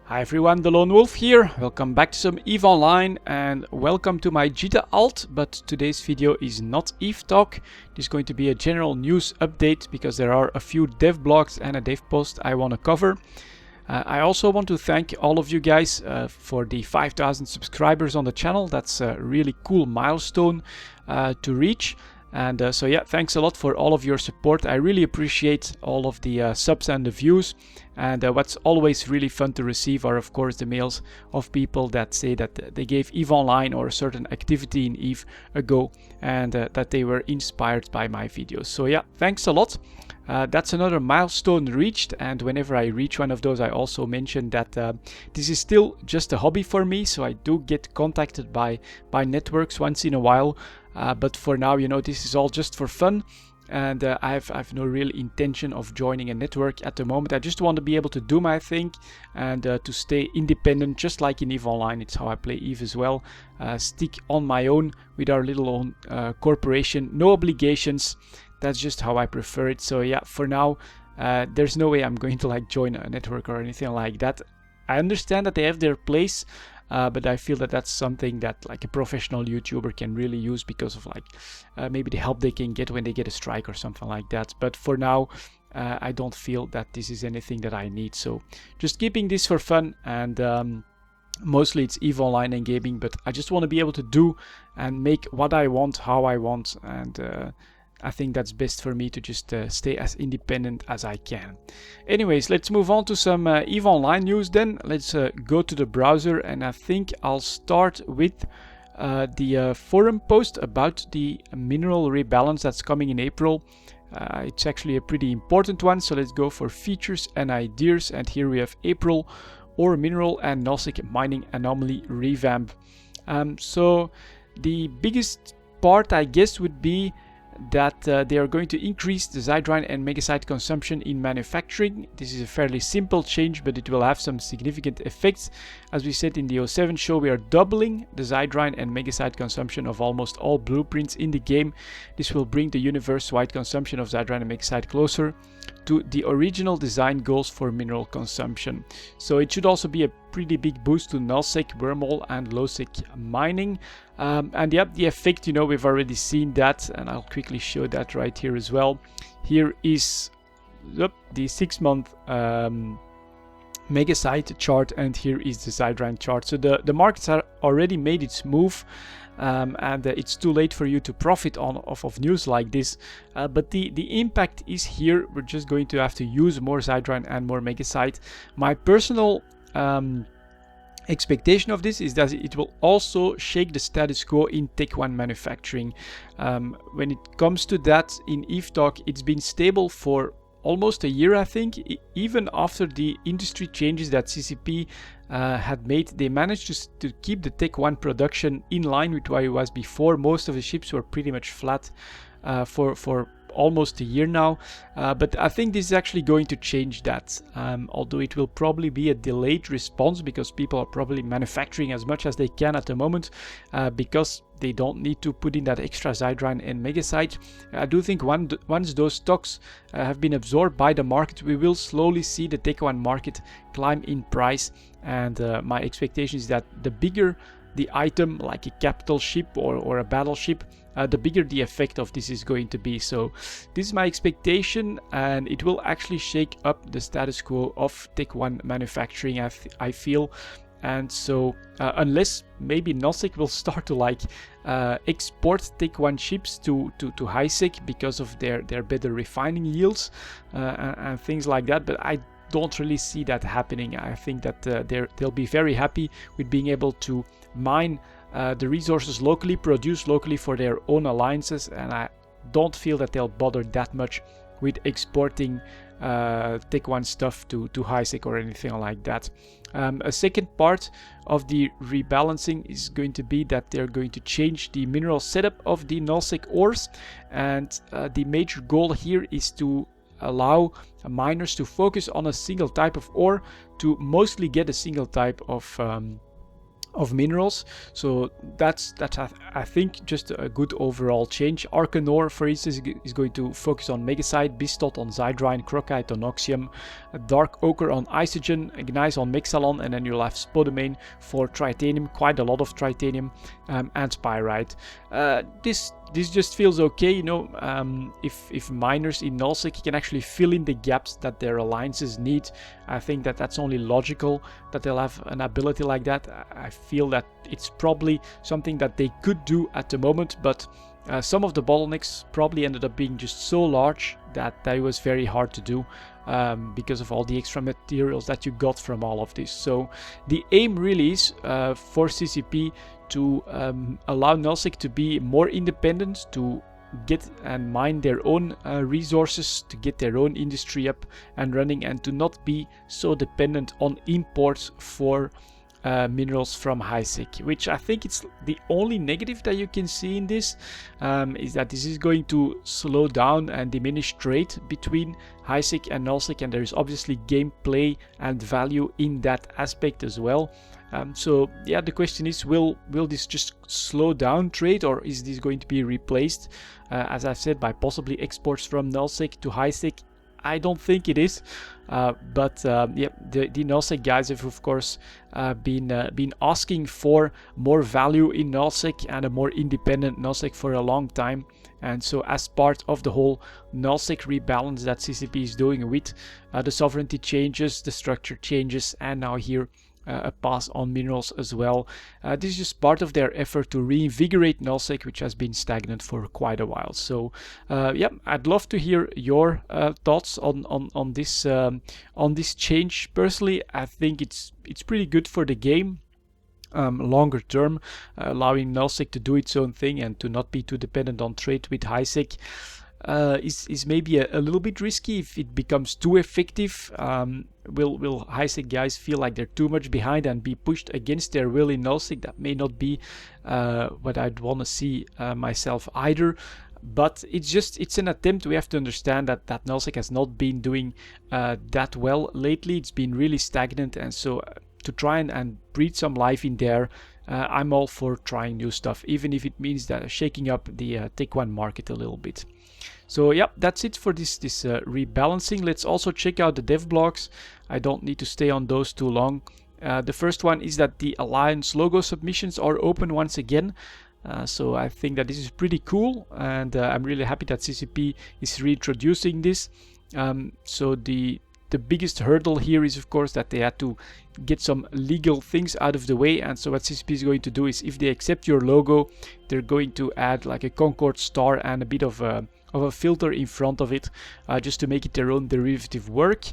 Hi everyone, the Lone Wolf here. Welcome back to some EVE Online and welcome to my Jita alt, but today's video is not EVE Talk. It is going to be a general news update because there are a few dev blogs and a dev post I want to cover. I also want to thank all of you guys for the 5,000 subscribers on the channel. That's a really cool milestone to reach. And so yeah, thanks a lot for all of your support. I really appreciate all of the subs and the views. And what's always really fun to receive are of course the mails of people that say that they gave EVE Online or a certain activity in EVE a go and that they were inspired by my videos. So yeah, thanks a lot. That's another milestone reached, and whenever I reach one of those I also mention that this is still just a hobby for me, so I do get contacted by networks once in a while, but for now, you know, this is all just for fun, and I have no real intention of joining a network at the moment. I just want to be able to do my thing and to stay independent, just like in EVE Online. It's how I play EVE as well. Stick on my own with our little own corporation, no obligations. That's just how I prefer it. So yeah, for now, there's no way I'm going to like join a network or anything like that. I understand that they have their place, but I feel that that's something that like a professional YouTuber can really use because of like maybe the help they can get when they get a strike or something like that. But for now, I don't feel that this is anything that I need. So just keeping this for fun, and mostly it's EVE Online and gaming, but I just want to be able to do and make what I want, how I want, and I think that's best for me to just stay as independent as I can. Anyways, let's move on to some EVE Online news then. Let's go to the browser, and I think I'll start with the forum post about the mineral rebalance that's coming in April. It's actually a pretty important one, so let's go for features and ideas, and here we have April ore mineral and nullsec mining anomaly revamp. So the biggest part, I guess, would be that they are going to increase the Zydrine and Megasite consumption in manufacturing. This is a fairly simple change, but it will have some significant effects. As we said in the 07 show, we are doubling the Zydrine and Megasite consumption of almost all blueprints in the game. This will bring the universe-wide consumption of Zydrine and Megasite closer to the original design goals for mineral consumption. So it should also be a pretty big boost to nullsec, wormhole and lowsec mining. And yeah, the effect, you know, we've already seen that, and I'll quickly show that right here as well. Here is the 6-month Megasite chart, and here is the Zydrine chart. So the markets have already made its move, and it's too late for you to profit off of news like this, but the impact is here. We're just going to have to use more Zydrine and more Megasite. My personal expectation of this is that it will also shake the status quo in Tech 1 manufacturing. When it comes to that, in EVE Talk, it's been stable for almost a year, I think. Even after the industry changes that CCP had made, they managed to keep the Tech 1 production in line with what it was before. Most of the ships were pretty much flat for almost a year now, but I think this is actually going to change that, although it will probably be a delayed response because people are probably manufacturing as much as they can at the moment, because they don't need to put in that extra Zydrine and Megasite. I do think once those stocks have been absorbed by the market, we will slowly see the Tech 1 market climb in price, and my expectation is that the bigger the item, like a capital ship or a battleship, the bigger the effect of this is going to be. So this is my expectation, and it will actually shake up the status quo of Tech 1 manufacturing, I feel. And so unless maybe nullsec will start to like export Tech 1 ships to HiSec because of their better refining yields and things like that, but I don't really see that happening. I think that they'll be very happy with being able to mine the resources locally, produce locally for their own alliances, and I don't feel that they'll bother that much with exporting Tech 1 stuff to HiSec or anything like that. A second part of the rebalancing is going to be that they're going to change the mineral setup of the nullsec ores, and the major goal here is to allow miners to focus on a single type of ore to mostly get a single type of of minerals. So that's I think just a good overall change. Arcanor, for instance, is going to focus on Megasite, Bistot on Zydrine, Crocite on Oxium, Dark Ochre on Isogen, Ignize on Mexalon, and then you'll have Spodumane for Tritanium, quite a lot of Tritanium, and Pyrite. This just feels okay, you know. If miners in nullsec can actually fill in the gaps that their alliances need, I think that that's only logical that they'll have an ability like that. I feel that it's probably something that they could do at the moment, but some of the bottlenecks probably ended up being just so large that it was very hard to do, because of all the extra materials that you got from all of this. So the aim really is for CCP to allow nullsec to be more independent, to get and mine their own resources, to get their own industry up and running, and to not be so dependent on imports for minerals from HiSec, which I think it's the only negative that you can see in this, is that this is going to slow down and diminish trade between HiSec and nullsec, and there's obviously gameplay and value in that aspect as well. So yeah, the question is, will this just slow down trade, or is this going to be replaced, as I've said, by possibly exports from nullsec to HiSec? I don't think it is, but yeah, the nullsec guys have of course been asking for more value in nullsec and a more independent nullsec for a long time. And so as part of the whole nullsec rebalance that CCP is doing with the sovereignty changes, the structure changes, and now here a pass on minerals as well, this is just part of their effort to reinvigorate nullsec, which has been stagnant for quite a while. So yeah, I'd love to hear your thoughts on this change. Personally, I think it's pretty good for the game. Longer term, allowing nullsec to do its own thing and to not be too dependent on trade with HiSec is maybe a little bit risky. If it becomes too effective, will HiSec guys feel like they're too much behind and be pushed against their will in nullsec? That may not be what I'd want to see myself either. But it's an attempt. We have to understand that nullsec has not been doing that well lately. It's been really stagnant, and so to try and breathe some life in there, I'm all for trying new stuff, even if it means that shaking up the Tech 1 market a little bit. So yeah, that's it for this rebalancing. Let's also check out the dev blogs. I don't need to stay on those too long. The first one is that the Alliance logo submissions are open once again. So I think that this is pretty cool, and I'm really happy that CCP is reintroducing this. So the biggest hurdle here is of course that they had to get some legal things out of the way, and so what CCP is going to do is, if they accept your logo, they're going to add like a Concord star and a bit of a filter in front of it, just to make it their own derivative work.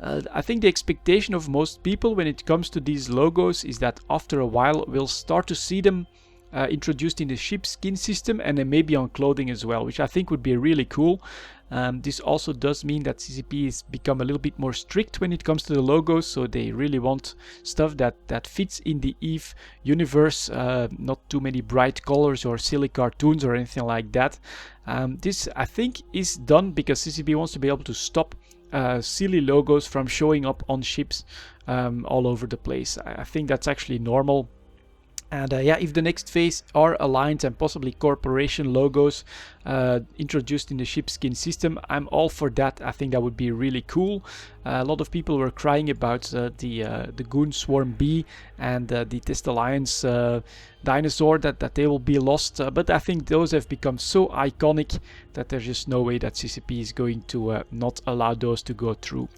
I think the expectation of most people when it comes to these logos is that after a while we'll start to see them introduced in the ship skin system, and then maybe on clothing as well, which I think would be really cool. This also does mean that CCP has become a little bit more strict when it comes to the logos, so they really want stuff that fits in the EVE universe, not too many bright colors or silly cartoons or anything like that. This I think is done because CCP wants to be able to stop silly logos from showing up on ships all over the place. I think that's actually normal. And yeah, if the next phase are alliance and possibly corporation logos introduced in the ship skin system, I'm all for that. I think that would be really cool. A lot of people were crying about the Goon Swarm B and the Test Alliance dinosaur that they will be lost. But I think those have become so iconic that there's just no way that CCP is going to not allow those to go through.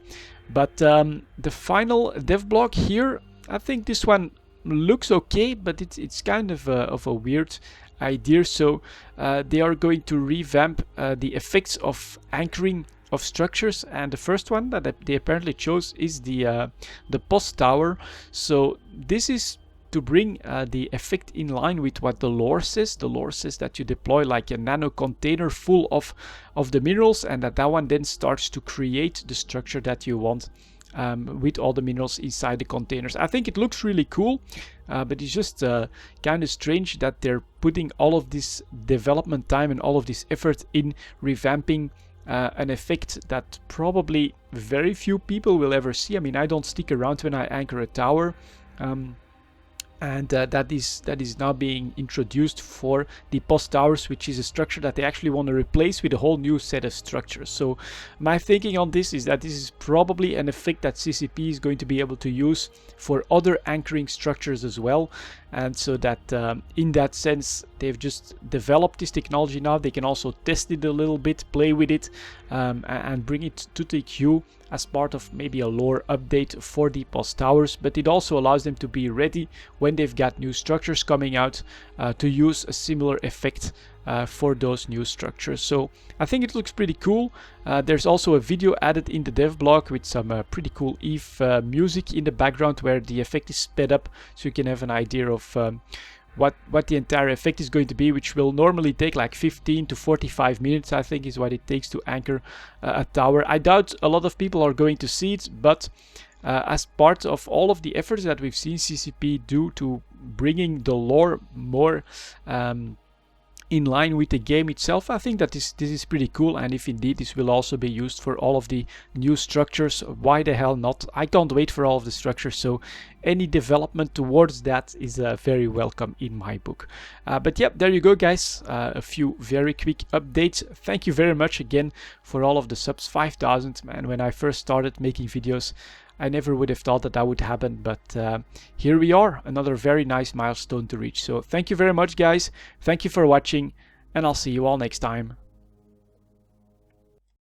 But the final dev blog here, I think this one looks okay, but it's kind of a weird idea. So they are going to revamp the effects of anchoring of structures, and the first one that they apparently chose is the post tower. So this is to bring the effect in line with what the lore says. The lore says that you deploy like a nano container full of the minerals, and that one then starts to create the structure that you want. With all the minerals inside the containers. I think it looks really cool, but it's just kind of strange that they're putting all of this development time and all of this effort in revamping an effect that probably very few people will ever see. I mean, I don't stick around when I anchor a tower. And that is now being introduced for the post towers, which is a structure that they actually want to replace with a whole new set of structures. So my thinking on this is that this is probably an effect that CCP is going to be able to use for other anchoring structures as well. And so that in that sense, they've just developed this technology now. They can also test it a little bit, play with it, and bring it to the queue as part of maybe a lore update for the post towers. But it also allows them to be ready when they've got new structures coming out to use a similar effect for those new structures. So I think it looks pretty cool. There's also a video added in the dev blog with some pretty cool EVE music in the background where the effect is sped up, so you can have an idea of what the entire effect is going to be, which will normally take like 15 to 45 minutes, I think, is what it takes to anchor a tower. I doubt a lot of people are going to see it, but as part of all of the efforts that we've seen CCP do to bringing the lore more in line with the game itself, I think that this is pretty cool. And if indeed this will also be used for all of the new structures, why the hell not? I can't wait for all of the structures, so any development towards that is very welcome in my book. But yeah, there you go guys, a few very quick updates. Thank you very much again for all of the subs. 5,000, man. When I first started making videos, I never would have thought that that would happen, but here we are, another very nice milestone to reach. So thank you very much guys, thank you for watching, and I'll see you all next time.